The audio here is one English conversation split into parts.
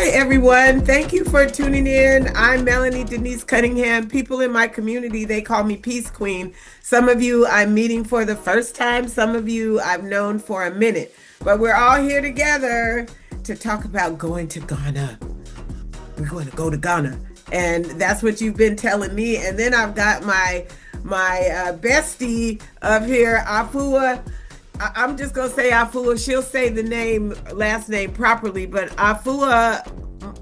Hi, everyone. Thank you for tuning in. I'm Melannie Denise Cunningham. People in my community, they call me Peace Queen. Some of you I'm meeting for the first time. Some of you I've known for a minute. But we're all here together to talk about going to Ghana. We're going to go to Ghana. And that's what you've been telling me. And then I've got my bestie up here, Afua. I'm just gonna say Afua. She'll say the last name properly, but Afua,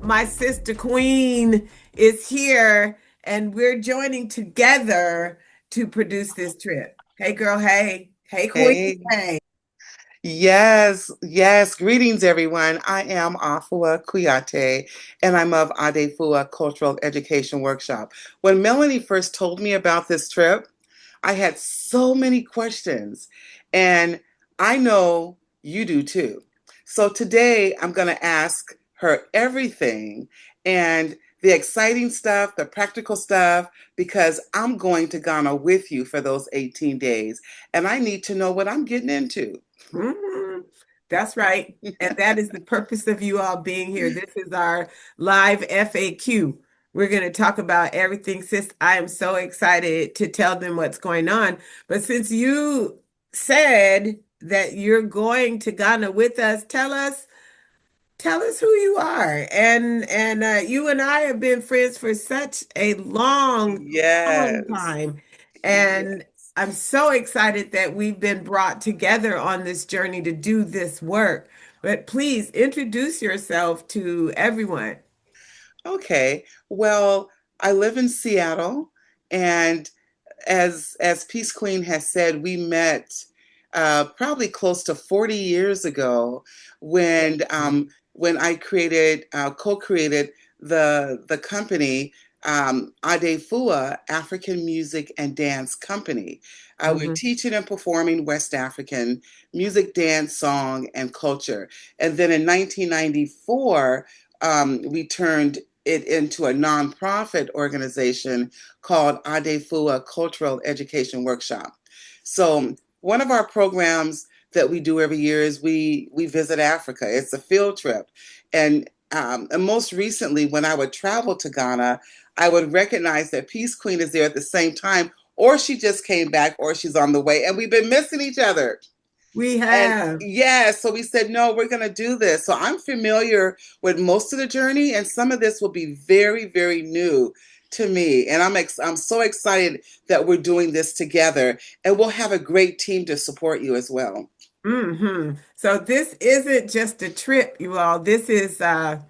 my sister Queen, is here, and we're joining together to produce this trip. Hey, girl. Hey, hey, Queen. Hey, Hey. yes. Greetings, everyone. I am Afua Kouyate, and I'm of ADEFUA Cultural Education Workshop. When Melanie first told me about this trip, I had so many questions, and I know you do too. So today I'm going to ask her everything and the exciting stuff, the practical stuff, because I'm going to Ghana with you for those 18 days, and I need to know what I'm getting into. Mhm. That's right. And that is the purpose of you all being here. This is our live FAQ. We're going to talk about everything, sis. I am so excited to tell them what's going on. But since you said that you're going to Ghana with us, tell us who you are. And you and I have been friends for such a long Yes. time. And Yes. I'm so excited that we've been brought together on this journey to do this work. But please introduce yourself to everyone. Okay. Well, I live in Seattle, and as Peace Queen has said, we met probably close to 40 years ago when I co-created the company ADEFUA, African Music and Dance Company. We're Mhm. teaching and performing West African music, dance, song, and culture. And then in 1994, we turned it into a nonprofit organization called ADEFUA Cultural Education Workshop. So one of our programs that we do every year is we visit Africa. It's a field trip, and most recently, when I would travel to Ghana, I would recognize that Peace Queen is there at the same time, or she just came back, or she's on the way, and we've been missing each other. We And have. yeah, so we said, no, we're going to do this. So I'm familiar with most of the journey, and some of this will be very, very new to me. And I'm so excited that we're doing this together, and we'll have a great team to support you as well. So this isn't just a trip, you all. This is a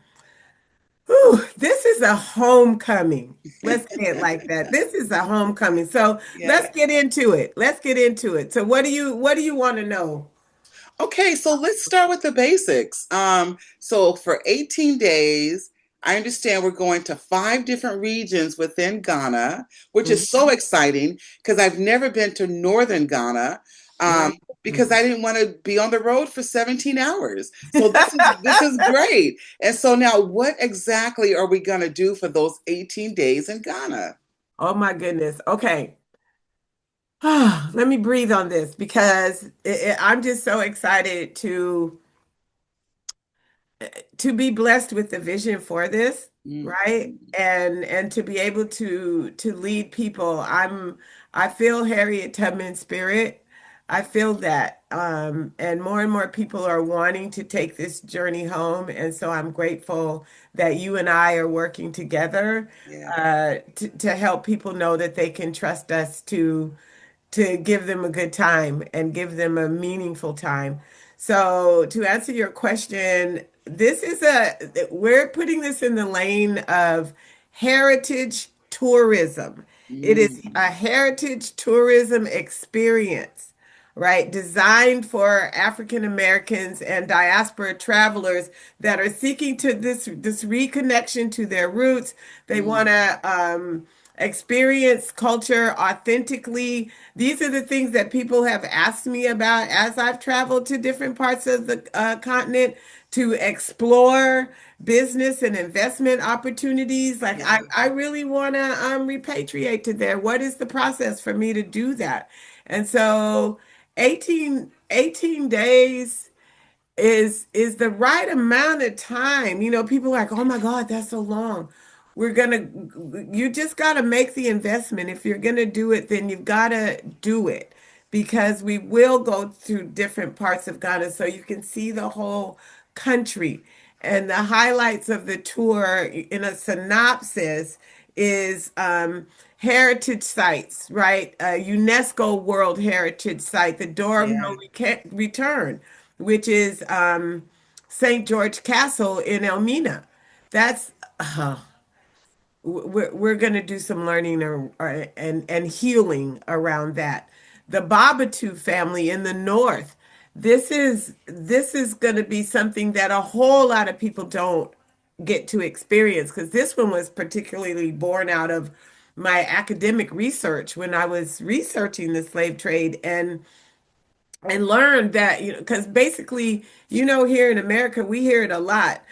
homecoming. Let's say it like that. This is a homecoming. So let's Yeah. get into it. Let's get into it. So what do you want to know? Okay, so let's start with the basics. So for 18 days, I understand we're going to five different regions within Ghana, which is so Mhm. exciting because I've never been to northern Ghana, Mm. because I didn't want to be on the road for 17 hours. So this is great. And so now what exactly are we going to do for those 18 days in Ghana? Oh my goodness. Okay. Let me breathe on this because I'm just so excited to be blessed with the vision for this, Mm, right? And to be able to lead people. I feel Harriet Tubman spirit. I feel that. And more people are wanting to take this journey home. And so I'm grateful that you and I are working together yeah. to help people know that they can trust us to give them a good time and give them a meaningful time. So to answer your question, we're putting this in the lane of heritage tourism. It is Mm, a heritage tourism experience, right? Designed for African Americans and diaspora travelers that are seeking to this reconnection to their roots. They want mm, to experience culture authentically. These are the things that people have asked me about as I've traveled to different parts of the continent to explore business and investment opportunities. Like yeah. I really want to repatriate to there. What is the process for me to do that? And so 18 days is the right amount of time. You know, people are like, oh my God, that's so long. You just gotta make the investment. If you're gonna do it, then you've gotta do it because we will go through different parts of Ghana so you can see the whole country. And the highlights of the tour in a synopsis is heritage sites, right? UNESCO World Heritage Site, the Door of Yeah. No Return, which is St. George Castle in Elmina. That's we're going to do some learning and healing around that. The Babatu family in the north. This is going to be something that a whole lot of people don't get to experience because this one was particularly born out of my academic research when I was researching the slave trade and learned that, you know, because basically, you know, here in America, we hear it a lot.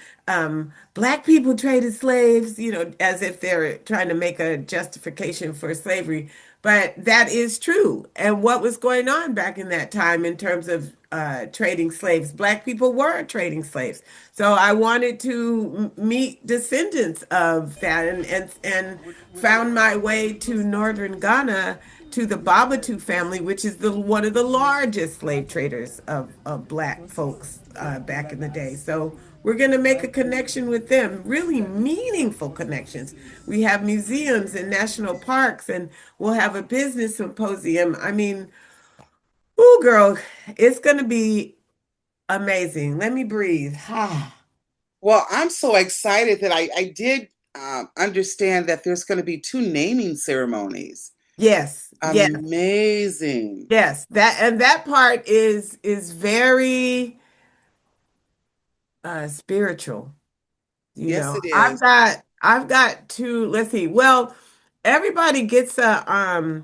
Black people traded slaves, you know, as if they're trying to make a justification for slavery. But that is true. And what was going on back in that time in terms of trading slaves? Black people were trading slaves. So I wanted to meet descendants of that and found my way to northern Ghana to the Babatu family, which is the one of the largest slave traders of black folks back in the day. So we're going to make a connection with them, really meaningful connections. We have museums and national parks, and we'll have a business symposium. I mean, oh, girl, it's going to be amazing. Let me breathe. Well, I'm so excited that I did understand that there's going to be two naming ceremonies. Yes, yes, Amazing. yes. That part is very spiritual. You Yes, know, it is. I've got to, let's see. Well, everybody gets a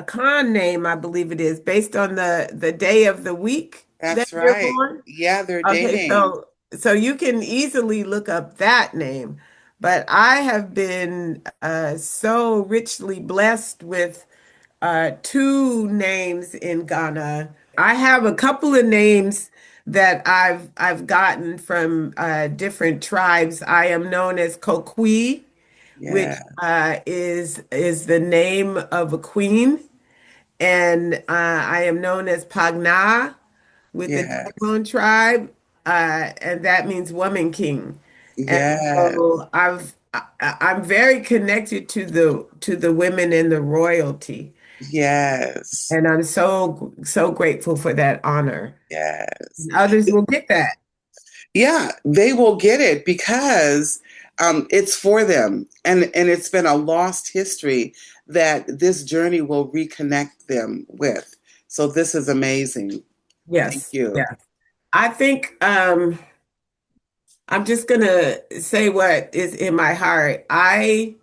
con name, I believe it is, based on the day of the week that That's you're right. born. Yeah, they're day Okay, names. so you can easily look up that name. But I have been so richly blessed with two names in Ghana. I have a couple of names that I've gotten from different tribes. I am known as Kokwi, which Yeah, is the name of a queen, and I am known as Pagna with the yeah, Dagon tribe, and that means woman king. And yeah, so I'm very connected to the women in the royalty. yes, And I'm so grateful for that honor. yes. And others will get that. Yeah, they will get it because it's for them, and it's been a lost history that this journey will reconnect them with. So this is amazing. Thank Yes. you. Yeah. I think I'm just gonna say what is in my heart. I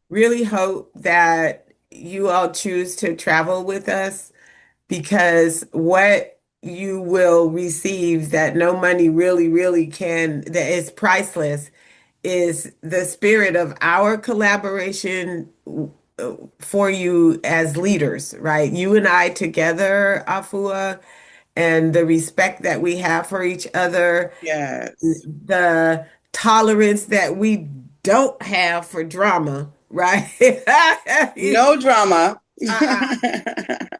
really hope that you all choose to travel with us because what you will receive that no money really can, that is priceless, is the spirit of our collaboration for you as leaders, right? You and I together, Afua, and the respect that we have for each other, Yes. the tolerance that we don't have for drama, right? No drama. Uh-uh.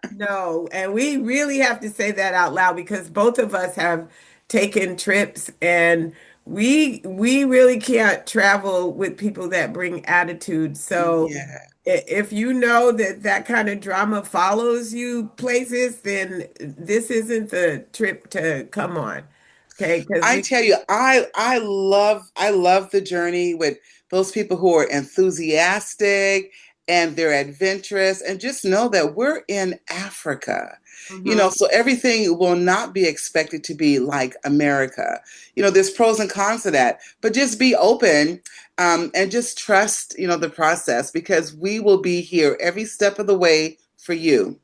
No, and we really have to say that out loud because both of us have taken trips and we really can't travel with people that bring attitude. So Yeah. if you know that that kind of drama follows you places, then this isn't the trip to come on. Okay, because I we tell you, I love the journey with those people who are enthusiastic and they're adventurous and just know that we're in Africa. You know, Mhm. so everything will not be expected to be like America. You know, there's pros and cons to that, but just be open and just trust, you know, the process because we will be here every step of the way for you.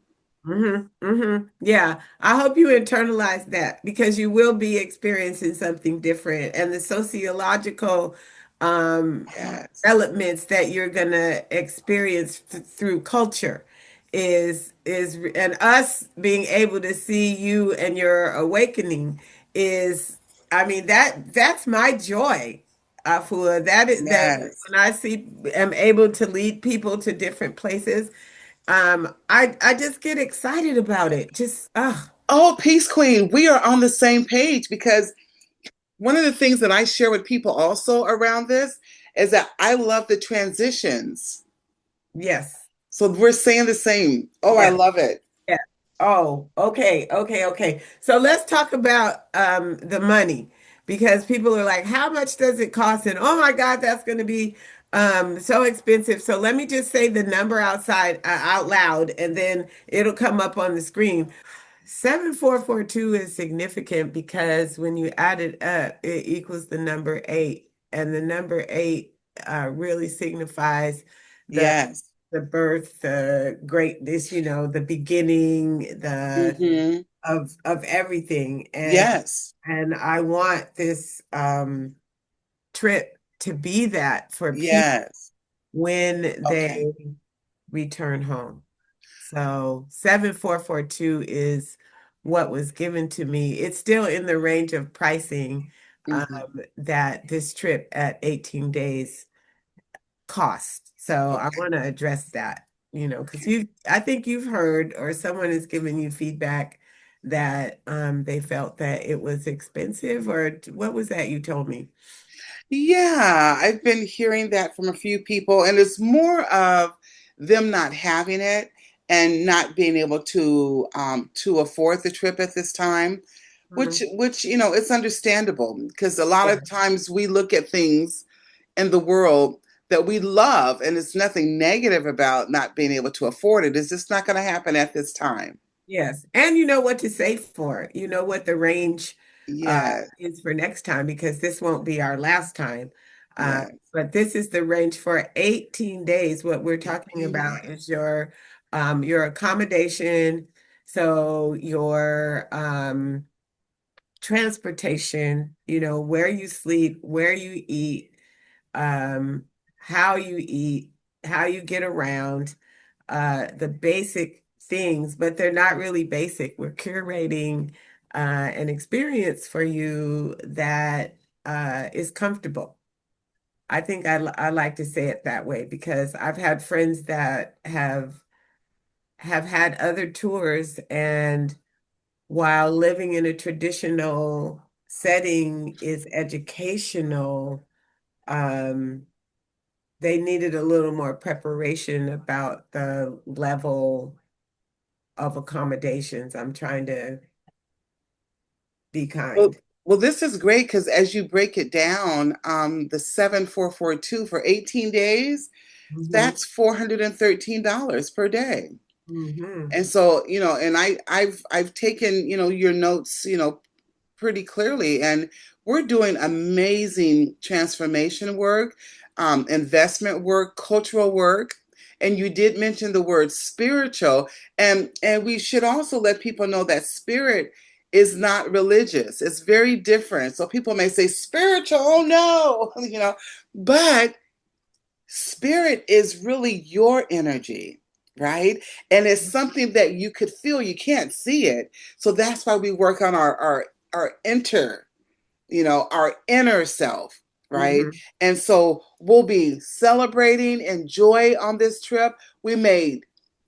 Yeah, I hope you internalize that because you will be experiencing something different, and the sociological um, Yes. developments that you're gonna experience through culture and us being able to see you and your awakening is, I mean, that's my joy, Afua. That is that Yes. when I see am able to lead people to different places, I just get excited about it. Just Oh, Peace Queen, we are on the same page because one of the things that I share with people also around this is that I love the transitions. yes, So we're saying the same. Oh, I yes. love it. Yeah. Oh, okay, okay, okay. So let's talk about the money because people are like, how much does it cost? And oh my God, that's going to be so expensive. So let me just say the number out loud and then it'll come up on the screen. 7442 is significant because when you add it up, it equals the number eight. And the number eight really signifies the Yes. the birth, the greatness, the beginning, the Mm-hmm. of everything. Yes. And I want this trip to be that for people Yes. when they Okay. return home. So 7442 is what was given to me. It's still in the range of pricing Mm-hmm. that this trip at 18 days cost. So I Okay. want to address that, because Okay. I think you've heard or someone has given you feedback that they felt that it was expensive, or what was that you told me? Yeah, I've been hearing that from a few people, and it's more of them not having it and not being able to afford the trip at this time, Mhm. which it's understandable because a lot Yeah. of times we look at things in the world that we love, and it's nothing negative about not being able to afford it. It's just not going to happen at this time. Yes. And you know what to say for it. You know what the range Yeah, is for next time because this won't be our last time. yeah, But this is the range for 18 days. What we're talking 18 about is days. your accommodation, so your transportation, where you sleep, where you eat, um, how you eat, how you get around, the basic things, but they're not really basic. We're curating an experience for you that is comfortable. I think I like to say it that way because I've had friends that have had other tours, and while living in a traditional setting is educational, um, they needed a little more preparation about the level of accommodations. I'm trying to be Well, kind. well, this is great because as you break it down, the 7442 for 18 days, Hmm. that's $413 per day. Hmm. And so, and I've taken, your notes, pretty clearly. And we're doing amazing transformation work, investment work, cultural work. And you did mention the word spiritual, and we should also let people know that spirit is not religious. It's very different. So people may say spiritual, oh no, but spirit is really your energy, right? And it's something that you could feel. You can't see it. So that's why we work on our our inner self, right? Hmm. And so we'll be celebrating and joy on this trip. We may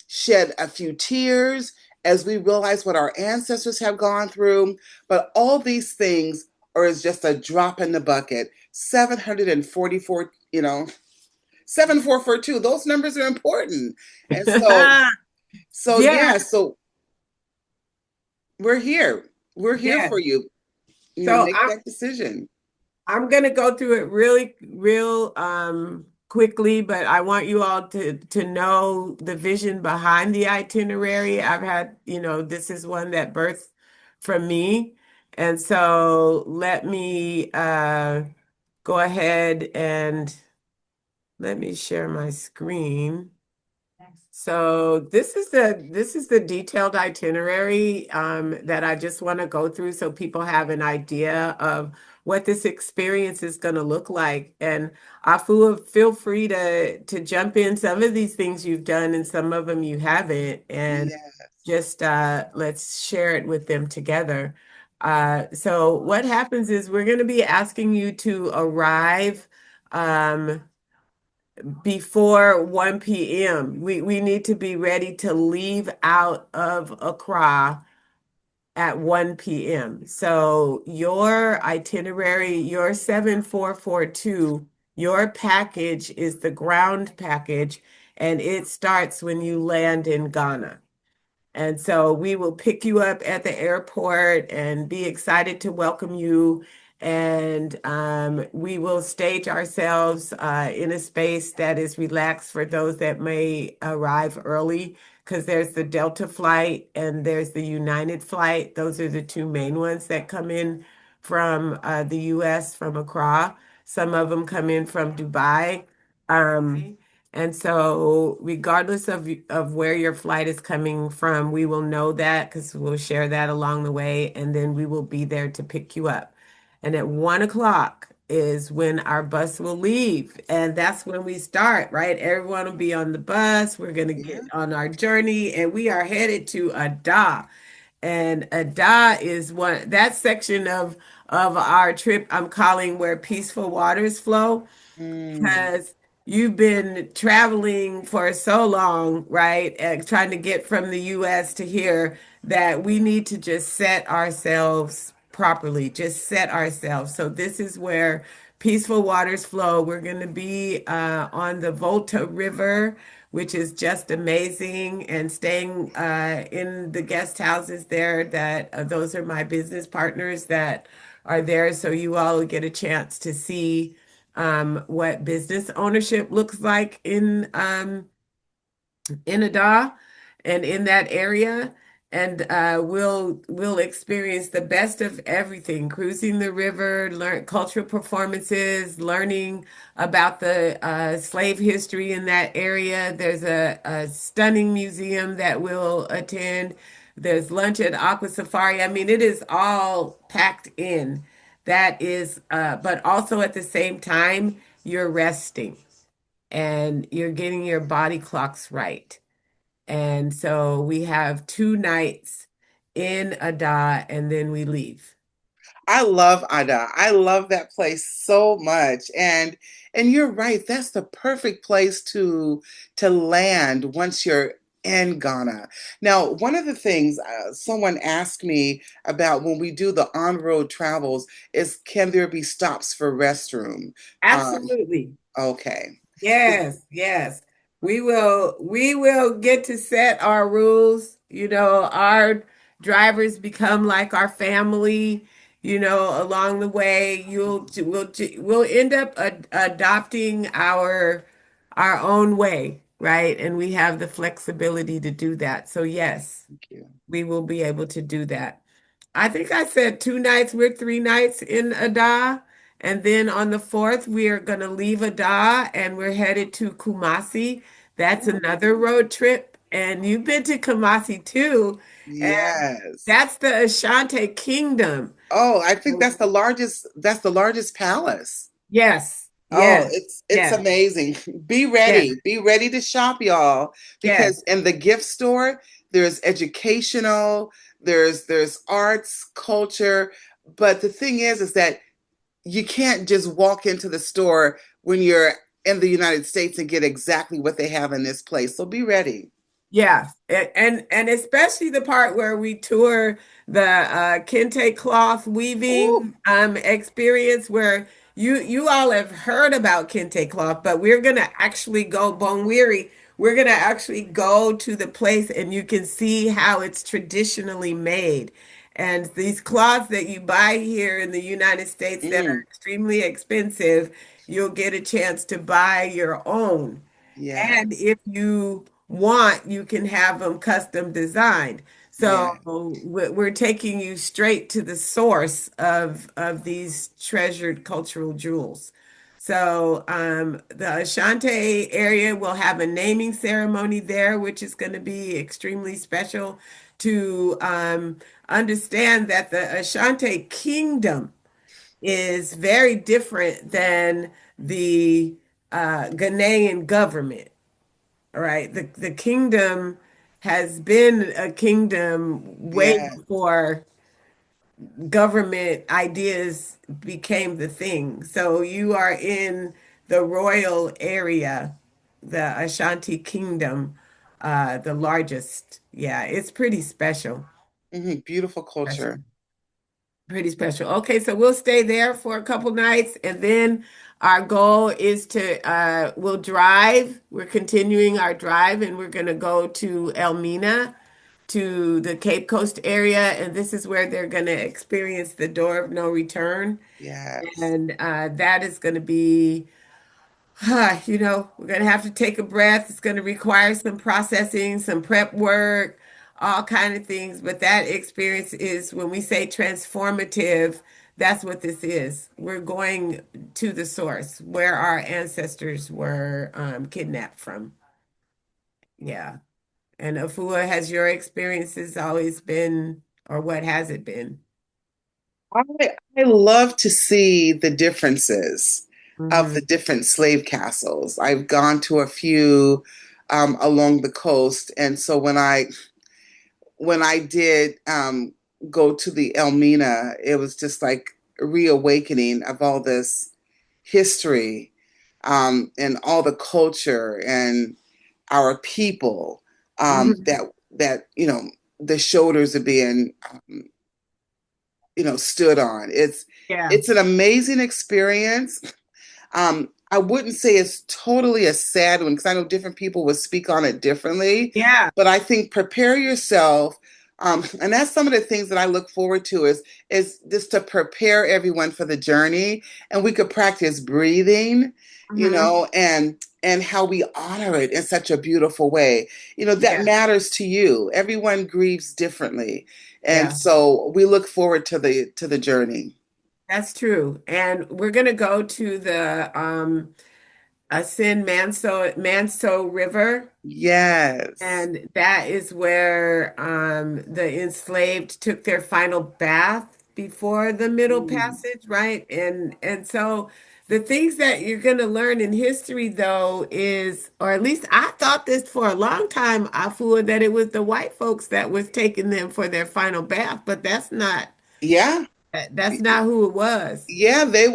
shed a few tears as we realize what our ancestors have gone through, but all these things are just a drop in the bucket. 744, 7442, those numbers are important. And so Yeah, yeah, so we're here. We're here yeah. for you. So Make that decision. I'm gonna go through it really, real quickly, but I want you all to know the vision behind the itinerary. I've had, this is one that birthed from me. And so let me go ahead and let me share my screen. So this is the detailed itinerary that I just want to go through so people have an idea of what this experience is going to look like. And Afua, feel free to jump in. Some of these things you've done and some of them you haven't, and Yeah. just let's share it with them together. So what happens is we're going to be asking you to arrive um, before 1 p.m. We need to be ready to leave out of Accra at 1 p.m. So your itinerary, your 7442, your package is the ground package, and it starts when you land in Ghana. And so we will pick you up at the airport and be excited to welcome you. And we will stage ourselves in a space that is relaxed for those that may arrive early, because there's the Delta flight and there's the United flight. Those are the two main ones that come in from the US, from Accra. Some of them come in from Dubai. And so, regardless of where your flight is coming from, we will know that because we'll share that along the way, and then we will be there to pick you up. And at 1 o'clock is when our bus will leave, and that's when we start, right? Everyone will be on the bus. We're gonna Yeah. get on our journey, and we are headed to Ada. And Ada is one that section of our trip I'm calling where peaceful waters flow, Mm, because you've been traveling for so long, right? And trying to get from the US to here, that we need to just set ourselves properly, just set ourselves. So this is where peaceful waters flow. We're going to be on the Volta River, which is just amazing, and staying in the guest houses there. That those are my business partners that are there, so you all will get a chance to see what business ownership looks like in Ada and in that area. And we'll experience the best of everything, cruising the river, learn cultural performances, learning about the slave history in that area. There's a stunning museum that we'll attend. There's lunch at Aqua Safari. I mean, it is all packed in. That is, but also at the same time, you're resting and you're getting your body clocks right. And so we have 2 nights in Ada, and then we leave. I love Ada. I love that place so much. And you're right, that's the perfect place to land once you're in Ghana. Now, one of the things someone asked me about when we do the on-road travels is, can there be stops for restroom? Um, Absolutely. okay. Yes, yes. We will get to set our rules. Our drivers become like our family, along the way. We'll end up adopting our own way, right? And we have the flexibility to do that. So yes, Thank you. we will be able to do that. I think I said 2 nights. We're 3 nights in Ada. And then on the fourth, we are going to leave Ada and we're headed to Kumasi. That's another road trip. And you've been to Kumasi too. And Yes. that's the Ashanti Kingdom. Oh, I think that's the largest palace. Yes, Oh, yes, it's yes, amazing. Be yes, ready. Be ready to shop, y'all, yes, because in the gift store, there's educational, there's arts, culture, but the thing is that you can't just walk into the store when you're in the United States and get exactly what they have in this place. So be ready. yeah, and especially the part where we tour the kente cloth Ooh, weaving experience, where you all have heard about kente cloth, but we're gonna actually go Bonwiri. We're gonna actually go to the place, and you can see how it's traditionally made. And these cloths that you buy here in the United States that are mm, extremely expensive, you'll get a chance to buy your own. And yes, if you want, you can have them custom designed. So yeah, we're taking you straight to the source of these treasured cultural jewels. So the Ashanti area will have a naming ceremony there, which is going to be extremely special to understand that the Ashanti Kingdom is very different than the Ghanaian government. All right. The kingdom has been a kingdom way yeah. before government ideas became the thing. So you are in the royal area, the Ashanti Kingdom, the largest. Yeah, it's pretty special. Beautiful Special. culture. Pretty special. Okay, so we'll stay there for a couple nights, and then our goal is to we'll drive. We're continuing our drive, and we're going to go to Elmina, to the Cape Coast area, and this is where they're going to experience the door of no return. Yes. And that is going to be, we're going to have to take a breath. It's going to require some processing, some prep work, all kind of things. But that experience is, when we say transformative, that's what this is. We're going to the source where our ancestors were kidnapped from. Yeah. And Afua, has your experiences always been, or what has it been? I, I love to see the differences of the Hmm. different slave castles. I've gone to a few along the coast, and so when I did go to the Elmina, it was just like a reawakening of all this history and all the culture and our people Hmm. that the shoulders are being stood on. Yeah. It's an amazing experience. I wouldn't say it's totally a sad one because I know different people would speak on it differently, Yeah. but I think prepare yourself. And that's some of the things that I look forward to is just to prepare everyone for the journey, and we could practice breathing, Hmm. and how we honor it in such a beautiful way. That Yeah. matters to you. Everyone grieves differently, and Yeah. so we look forward to the journey. That's true. And we're gonna go to the Assin Manso River. Yes. And that is where the enslaved took their final bath before the Middle Mm. Passage, right? And so the things that you're going to learn in history, though, is, or at least I thought this for a long time, Afua, that it was the white folks that was taking them for their final bath, but Yeah. that's not who it was. Yeah, they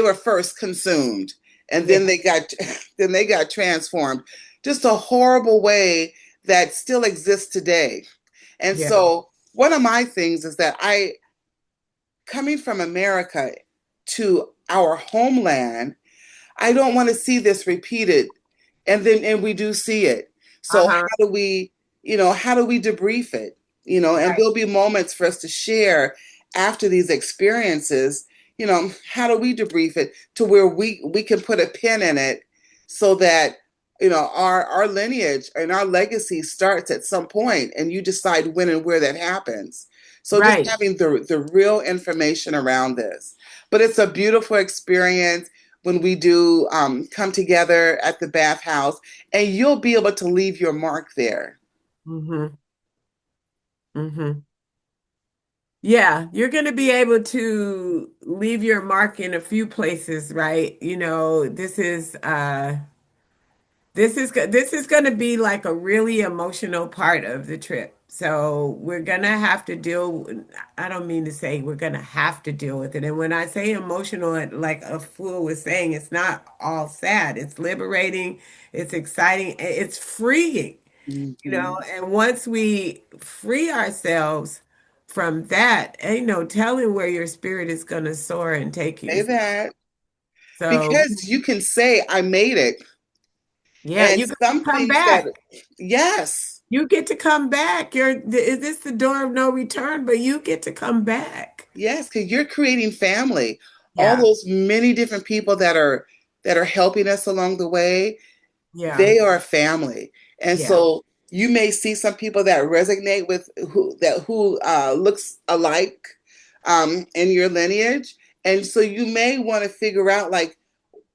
were first consumed, and Yeah, then they got transformed. Just a horrible way that still exists today. And yeah. so one of my things is that I coming from America to our homeland, I don't want to see this repeated. And we do see it. So Uh-huh. how do we debrief it? And Right. there'll be moments for us to share after these experiences, how do we debrief it to where we can put a pin in it so that our lineage and our legacy starts at some point, and you decide when and where that happens. So just Right. having the real information around this. But it's a beautiful experience when we do come together at the bathhouse, and you'll be able to leave your mark there. Mm-hmm. Mm-hmm. Yeah, you're going to be able to leave your mark in a few places, right? This is going to be like a really emotional part of the trip. So we're going to have to I don't mean to say we're going to have to deal with it. And when I say emotional, like a fool was saying, it's not all sad. It's liberating, it's exciting, it's freeing. Hmm. And once we free ourselves from that, ain't no telling where your spirit is going to soar and take Say you. that So, because you can say, I made it. yeah, And you get to some come things that, back. yes, You get to come back. Is this the door of no return? But you get to come back. yes, because you're creating family. All Yeah, those many different people that are helping us along the way, yeah, they are family. And yeah. so you may see some people that resonate with who looks alike in your lineage. And so you may want to figure out like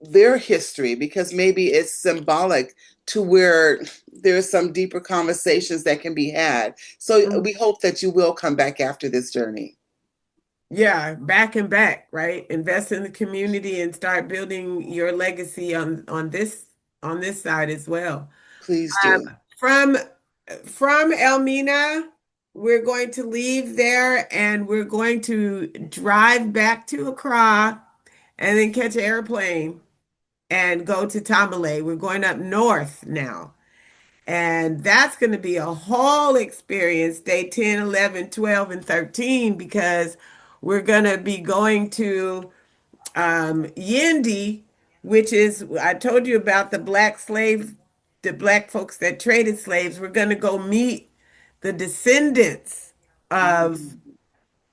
their history because maybe it's symbolic to where there's some deeper conversations that can be had. So Mhm. we hope that you will come back after this journey. Yeah, back and back, right? Invest in the community and start building your legacy on this side as well. Please Um, do. from Elmina. we're going to leave there and we're going to drive back to Accra and then catch an airplane and go to Tamale. We're going up north now. And that's going to be a whole experience, day 10, 11, 12, and 13, because we're going to be going to Yendi, which is, I told you about the black folks that traded slaves. We're going to go meet the descendants of Mm.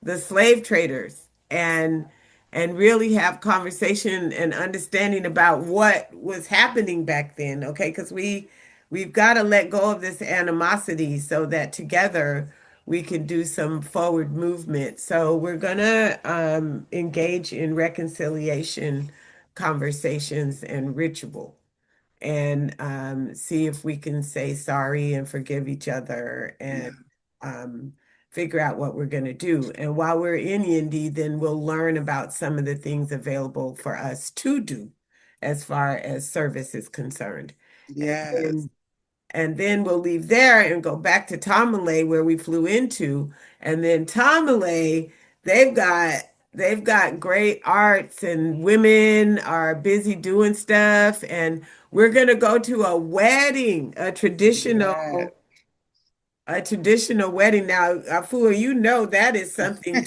the slave traders and really have conversation and understanding about what was happening back then, okay? Because we've got to let go of this animosity so that together we can do some forward movement. So we're gonna engage in reconciliation conversations and ritual and see if we can say sorry and forgive each other Yeah. and um, figure out what we're going to do. And while we're in Indy, then we'll learn about some of the things available for us to do as far as service is concerned. And Yes. then and then we'll leave there and go back to Tamale where we flew into. And then Tamale, they've got they've got great arts and women are busy doing stuff. And we're gonna go to a wedding, Yeah. a traditional wedding. Now, Afua, you know that is something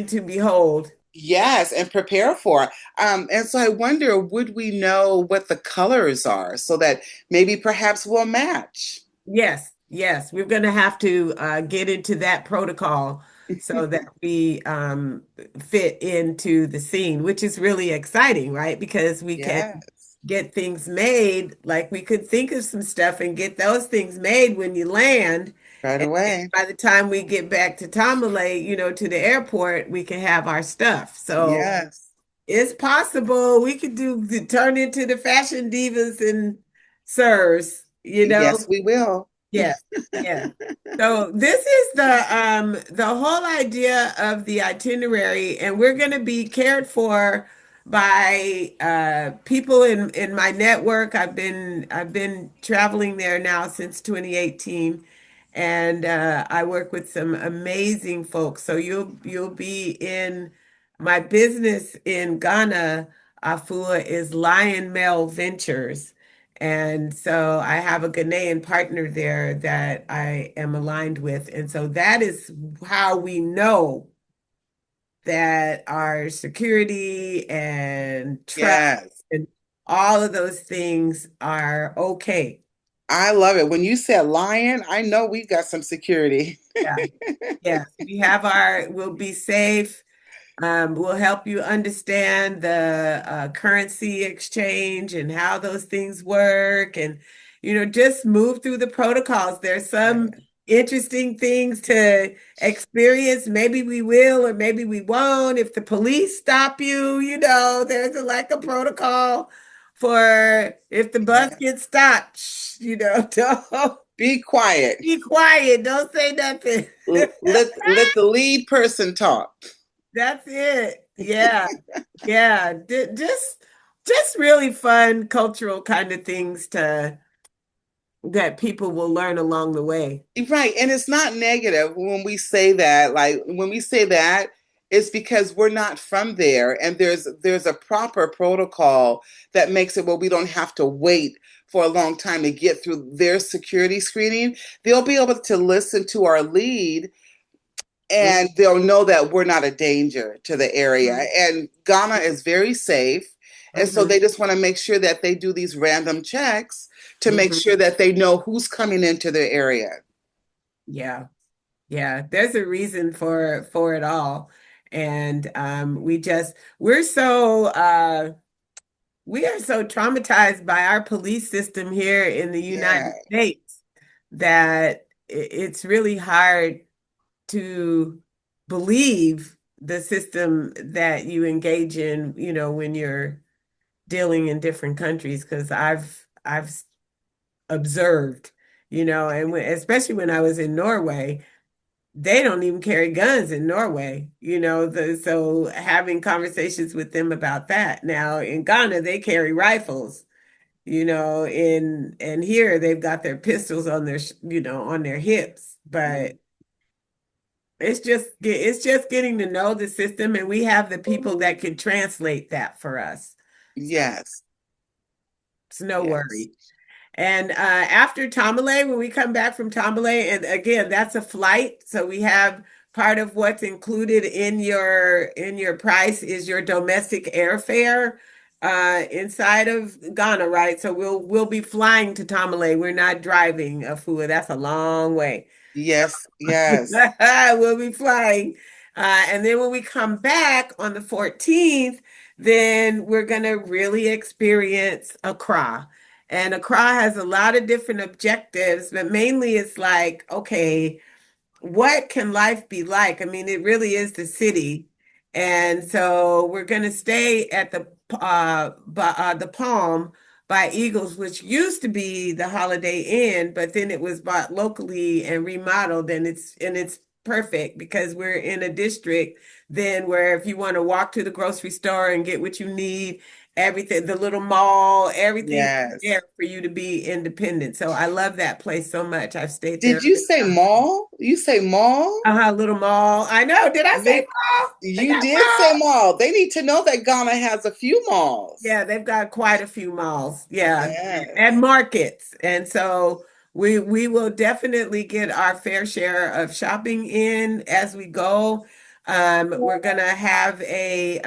to behold. Yes, and prepare for. And so I wonder, would we know what the colors are so that maybe perhaps we'll match? Yes, yes, we're going to have to get into that protocol so that we fit into the scene, which is really exciting, right? Because we can Yes, get things made, like we could think of some stuff and get those things made when you land. right And then away. by the time we get back to Tamale, to the airport, we can have our stuff. So Yes. it's possible we could turn into the fashion divas and sirs, Yes, we will. yeah, yeah. So this is the whole idea of the itinerary, and we're going to be cared for by people in my network. I've been traveling there now since 2018, and I work with some amazing folks. So you'll be in my business in Ghana. Afua is Lion Male Ventures. And so I have a Ghanaian partner there that I am aligned with. And so that is how we know that our security and trust Yes. and all of those things are okay. I love it. When you said lion, I know we've got some security. Yeah. Yes. We'll be safe. We'll help you understand the currency exchange and how those things work and, just move through the protocols. There's some Yeah. interesting things to experience. Maybe we will, or maybe we won't. If the police stop you, there's like a protocol for if the bus Yeah. gets stopped, don't Be quiet. be quiet. Don't say nothing. Let the lead person talk. That's it. Yeah. Yeah. Just really fun cultural kind of things to that people will learn along the way. Right. And it's not negative when we say that. Like when we say that, it's because we're not from there. And there's a proper protocol that makes it where we don't have to wait for a long time to get through their security screening. They'll be able to listen to our lead and they'll know that we're not a danger to the area. Mhm. And Ghana is very safe. And so Mhm. they just want to make sure that they do these random checks to make Mhm. sure that they know who's coming into their area. Yeah. Yeah. There's a reason for it all. And we are so traumatized by our police system here in the Yeah. United States that it's really hard to believe the system that you engage in, when you're dealing in different countries, because I've observed, and especially when I was in Norway, they don't even carry guns in Norway, so having conversations with them about that. Now in Ghana, they carry rifles, and here they've got their pistols on their hips. but it's just getting to know the system, and we have the people that can translate that for us. So Yes. it's no Yes. worry. And after Tamale, when we come back from Tamale, and again, that's a flight. So we have part of what's included in your price is your domestic airfare inside of Ghana, right? So we'll be flying to Tamale. We're not driving Afua. That's a long way. Yes. Yes. We'll be flying. And then when we come back on the 14th, then we're going to really experience Accra. And Accra has a lot of different objectives, but mainly it's like, okay, what can life be like? I mean, it really is the city. And so we're going to stay at the Palm by Eagles, which used to be the Holiday Inn, but then it was bought locally and remodeled, and it's perfect because we're in a district then where if you want to walk to the grocery store and get what you need, everything, the little mall, everything is Yes. there for you to be independent. So I love that place so much. I've stayed there Did you say mall? You say mall? little mall. I know. Did I say They, mall? They you got did say malls. mall. They need to know that Ghana has a few malls. Yeah, they've got quite a few malls. Yeah, and Yes. markets. And so we will definitely get our fair share of shopping in as we go. We're gonna have a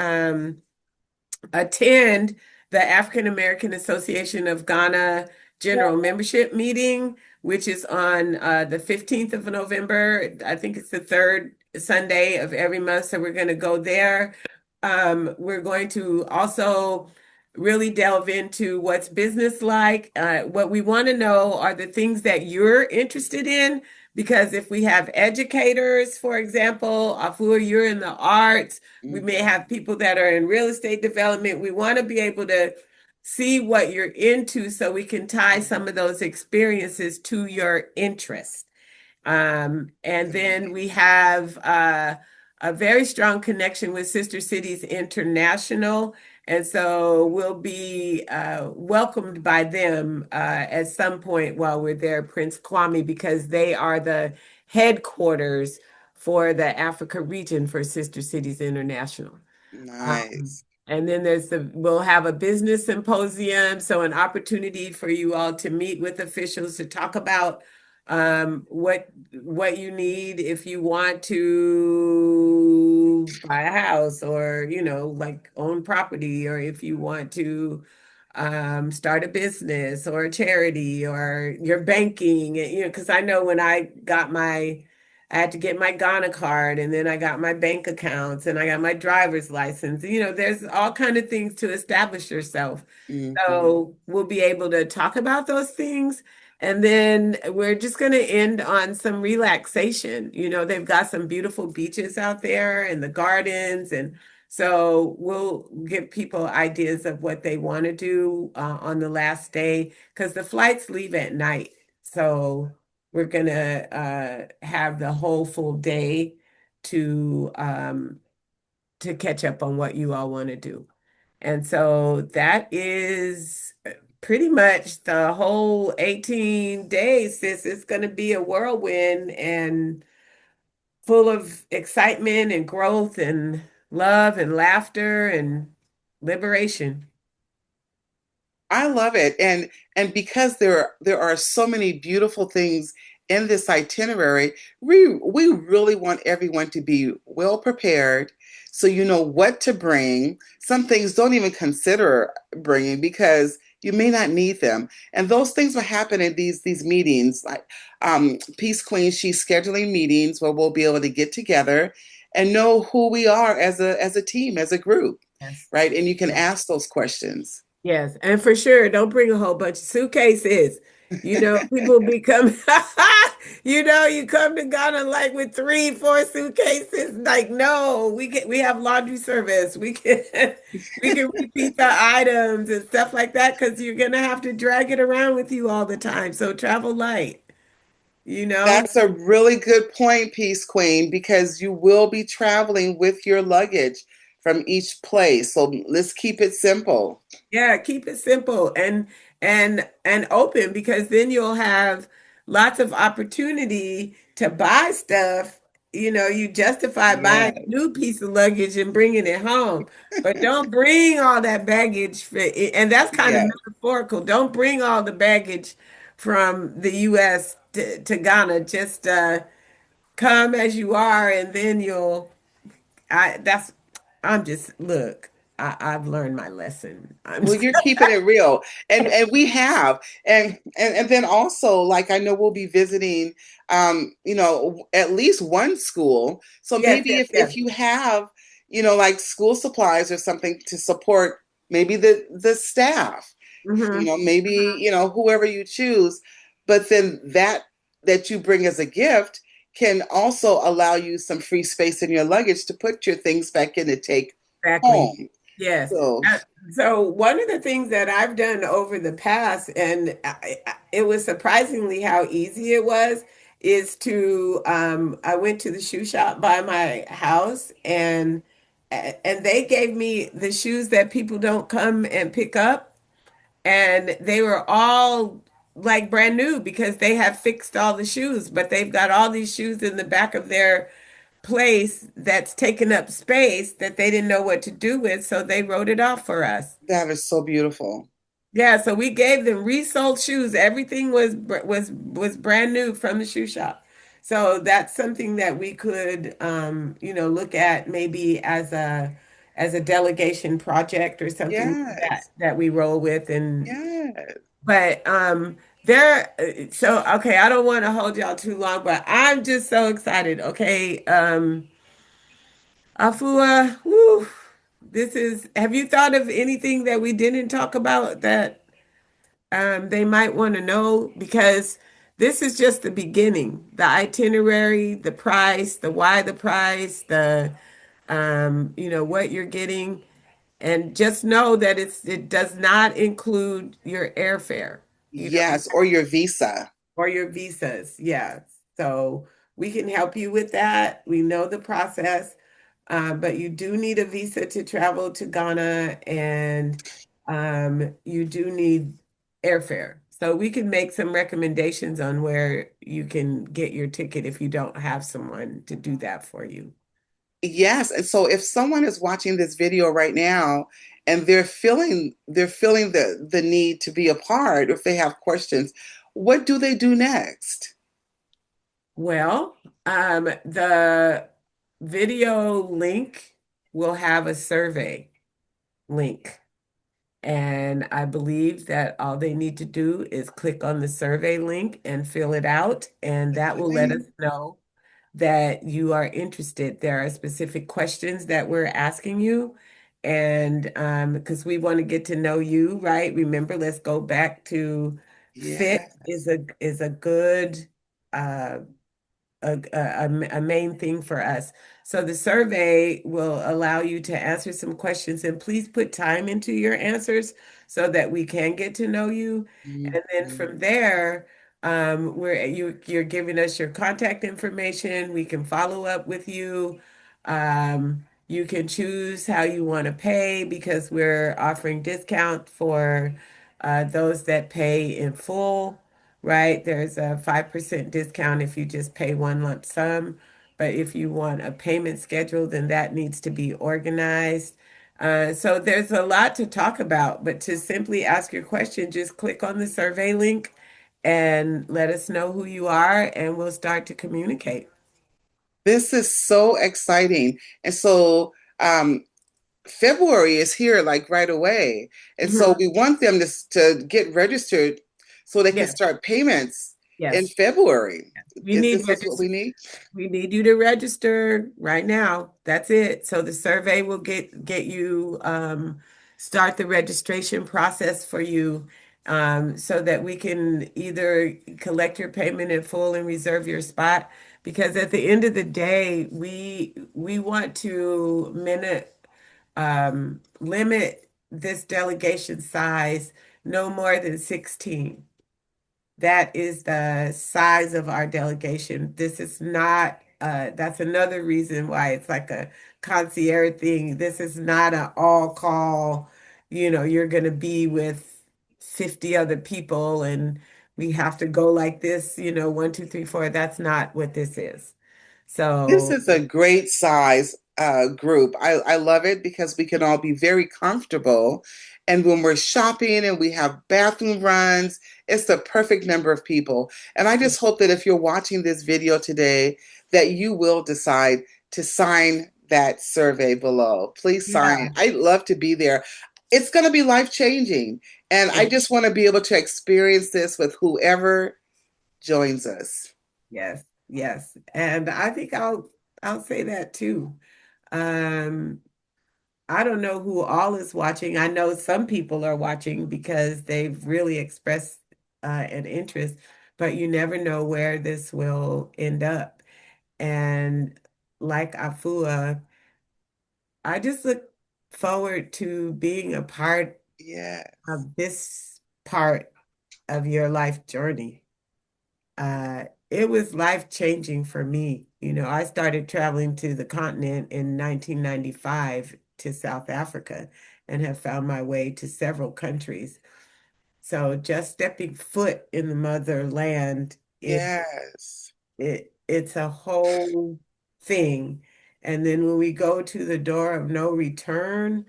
attend the African American Association of Ghana General Membership Meeting, which is on the 15th of November. I think it's the third Sunday of every month. So we're going to go there. We're going to also really delve into what's business like. What we want to know are the things that you're interested in. Because if we have educators, for example, Afua, you're in the arts, we may Mhm. have people that are in real estate development. We want to be able to see what you're into so we can tie some of those experiences to your interest. And then we have a very strong connection with Sister Cities International. And so we'll be welcomed by them at some point while we're there, Prince Kwame, because they are the headquarters for the Africa region for Sister Cities International. Nice. And then we'll have a business symposium, so an opportunity for you all to meet with officials to talk about what you need if you want to buy a house or, like own property, or if you want to start a business or a charity or your banking, because I know when I had to get my Ghana card, and then I got my bank accounts, and I got my driver's license. There's all kind of things to establish yourself. Hmm. So we'll be able to talk about those things. And then we're just going to end on some relaxation. They've got some beautiful beaches out there and the gardens. And so we'll give people ideas of what they want to do on the last day because the flights leave at night. So we're going to have the whole full day to um, to catch up on what you all want to do. And so that is pretty much the whole 18 days, sis. It's going to be a whirlwind and full of excitement and growth and love and laughter and liberation. I love it. And because there are so many beautiful things in this itinerary, we really want everyone to be well prepared so you know what to bring. Some things don't even consider bringing because you may not need them. And those things will happen in these meetings. Like Peace Queen, she's scheduling meetings where we'll be able to get together and know who we are as a team, as a group, Yes. right? And you can Yes. ask those questions. Yes, and for sure, don't bring a whole bunch of suitcases. People become, you come to Ghana like with three, four suitcases. Like, no, we have laundry service. We can we can repeat the items and stuff like that because you're gonna have to drag it around with you all the time. So travel light, you know? That's a really good point, Peace Queen, because you will be traveling with your luggage from each place. So let's keep it simple. Yeah, keep it simple and open because then you'll have lots of opportunity to buy stuff. You justify buying a Yes. new piece of luggage and bringing it home, but don't bring all that baggage and that's kind of Yes. metaphorical. Don't bring all the baggage from the US to Ghana. Just come as you are, and then I that's I'm just look. I've learned my lesson. I'm Well, you're keeping it real, and we have, and then also, like, I know we'll be visiting, at least one school. So yes, maybe yes, if yes. you have, like school supplies or something to support maybe the staff, Hmm. maybe whoever you choose, but then that you bring as a gift can also allow you some free space in your luggage to put your things back in to take Exactly. home. Yes. So So one of the things that I've done over the past, and it was surprisingly how easy it was, is I went to the shoe shop by my house, and they gave me the shoes that people don't come and pick up, and they were all like brand new because they have fixed all the shoes, but they've got all these shoes in the back of their place that's taken up space that they didn't know what to do with, so they wrote it off for us. that is so beautiful. Yeah, so we gave them resold shoes. Everything was brand new from the shoe shop. So that's something that we could look at maybe as a delegation project or something like that Yes. that we roll with. And Yes. but there so okay, I don't want to hold y'all too long, but I'm just so excited. Okay. Afua, woo, have you thought of anything that we didn't talk about that they might want to know? Because this is just the beginning. The itinerary, the price, the why the price, what you're getting. And just know that it does not include your airfare. You know, Yes, or your visa. or your visas. Yeah. So we can help you with that. We know the process, but you do need a visa to travel to Ghana, and you do need airfare. So we can make some recommendations on where you can get your ticket if you don't have someone to do that for you. Yes, and so if someone is watching this video right now and they're feeling the need to be a part, if they have questions, what do they do next? Well, the video link will have a survey link. And I believe that all they need to do is click on the survey link and fill it out, and that will let us Okay. know that you are interested. There are specific questions that we're asking you, and because we want to get to know you, right? Remember, let's go back to fit Yes. is a good uh, a main thing for us. So the survey will allow you to answer some questions, and please put time into your answers so that we can get to know you. And then Mhm. from there, you're giving us your contact information. We can follow up with you. You can choose how you want to pay because we're offering discount for those that pay in full, right? There's a 5% discount if you just pay one lump sum. But if you want a payment schedule, then that needs to be organized. So there's a lot to talk about, but to simply ask your question, just click on the survey link and let us know who you are, and we'll start to communicate. This is so exciting. And so February is here like right away. And so Mhm. we want them to get registered so they can Yes, start payments in yes. February. We Is need this what registration. we need? We need you to register right now. That's it. So the survey will get you start the registration process for you, so that we can either collect your payment in full and reserve your spot. Because at the end of the day, we want to limit this delegation size no more than 16. That is the size of our delegation. This is not, that's another reason why it's like a concierge thing. This is not an all call, you're going to be with 50 other people and we have to go like this, one, two, three, four. That's not what this is. This So is a great size group. I love it because we can all be very comfortable. And when we're shopping and we have bathroom runs, it's the perfect number of people. And I just hope that if you're watching this video today, that you will decide to sign that survey below. Please sign. yeah, I'd love to be there. It's going to be life changing. And I yeah, just want to be able to experience this with whoever joins us. yes, yes. And I think I'll say that too. Um, I don't know who all is watching. I know some people are watching because they've really expressed an interest, but you never know where this will end up. And like Afua, I just look forward to being a part Yeah. of this part of your life journey. It was life changing for me. I started traveling to the continent in 1995 to South Africa and have found my way to several countries. So just stepping foot in the motherland, Yes. it's a whole thing. And then when we go to the door of no return,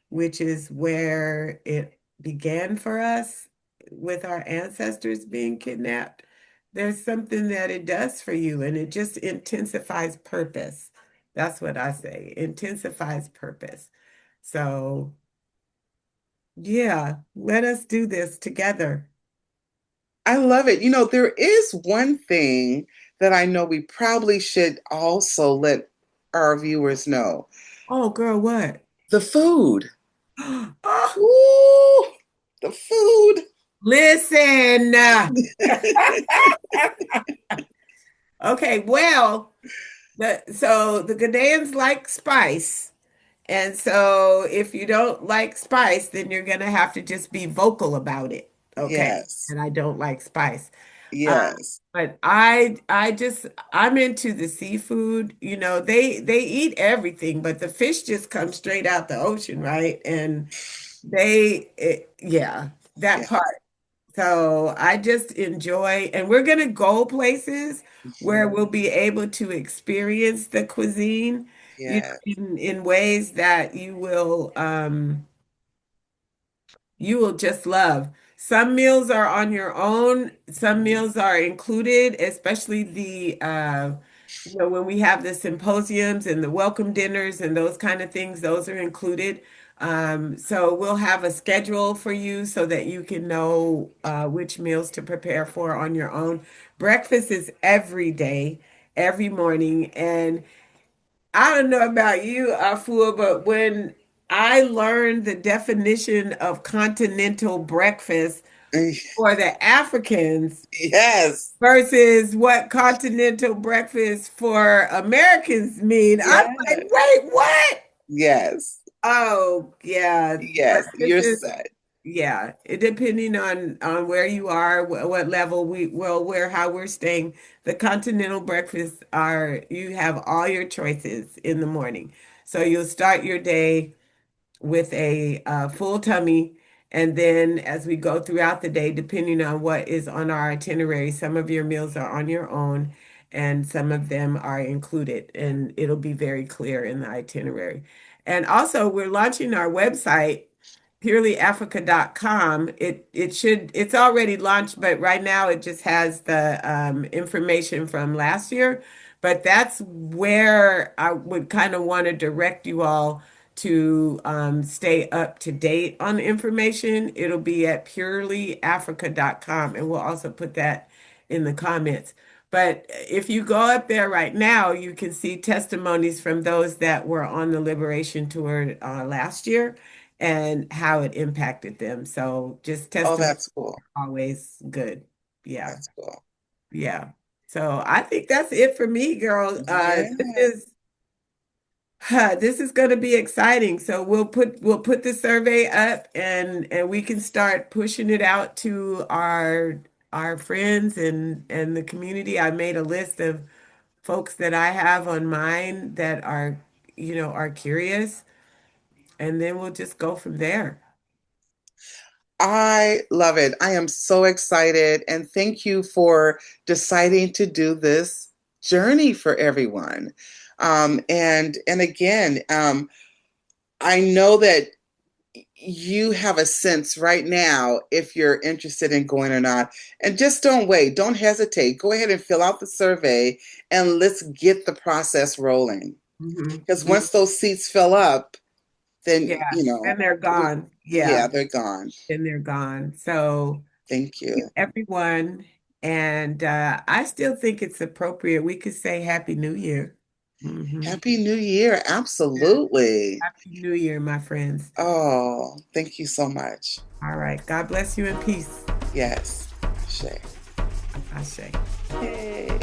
which is where it began for us with our ancestors being kidnapped, there's something that it does for you, and it just intensifies purpose. That's what I say, intensifies purpose. So, yeah, let us do this together. I love it. There is one thing that I know we probably should also let our viewers know. Oh, girl, what? The food. Oh, Ooh, the food. listen. Okay, well, the Ghanaians like spice. And so if you don't like spice, then you're gonna have to just be vocal about it. Okay. Yes. And I don't like spice. Yes. But I'm into the seafood. They eat everything, but the fish just comes straight out the ocean, right? And yeah, that part. Yes. So I just enjoy, and we're gonna go places where Mhm. we'll be able to experience the cuisine, Yes. in ways that you will just love. Some meals are on your own, some meals are included, especially when we have the symposiums and the welcome dinners and those kind of things, those are included. So we'll have a schedule for you so that you can know which meals to prepare for on your own. Breakfast is every day, every morning. And I don't know about you, Afua, but when I learned the definition of continental breakfast for the Africans Yes. versus what continental breakfast for Americans mean, I'm like, Yes. wait, what? Yes. Oh, yeah, Yes. breakfast You're is, set. yeah, it depending on where you are, what level where how we're staying. The continental breakfasts are you have all your choices in the morning. So you'll start your day with a full tummy. And then as we go throughout the day, depending on what is on our itinerary, some of your meals are on your own and some of them are included. And it'll be very clear in the itinerary. And also, we're launching our website, purelyafrica.com. It's already launched, but right now it just has the information from last year. But that's where I would kind of want to direct you all to stay up to date on the information. It'll be at purelyafrica.com, and we'll also put that in the comments. But if you go up there right now, you can see testimonies from those that were on the Liberation Tour last year and how it impacted them. So just Oh, testimony that's cool. always good. Yeah, That's cool. yeah. So I think that's it for me, girl. Yeah. This is going to be exciting. So we'll put the survey up and we can start pushing it out to our friends and the community. I made a list of folks that I have on mine that are curious, and then we'll just go from there. I love it. I am so excited. And thank you for deciding to do this journey for everyone. And again, I know that you have a sense right now if you're interested in going or not. And just don't wait, don't hesitate. Go ahead and fill out the survey and let's get the process rolling. Because Hmm. once those seats fill up, then, Yeah, then they're we, gone. yeah, Yeah, they're gone. then they're gone. So Thank thank you, you. everyone. And I still think it's appropriate. We could say Happy New Year. Hmm. Happy New Year. Absolutely. Happy New Year, my friends. Oh, thank you so much. All right. God bless you in peace. Yes. Shay. Ashe. Hey.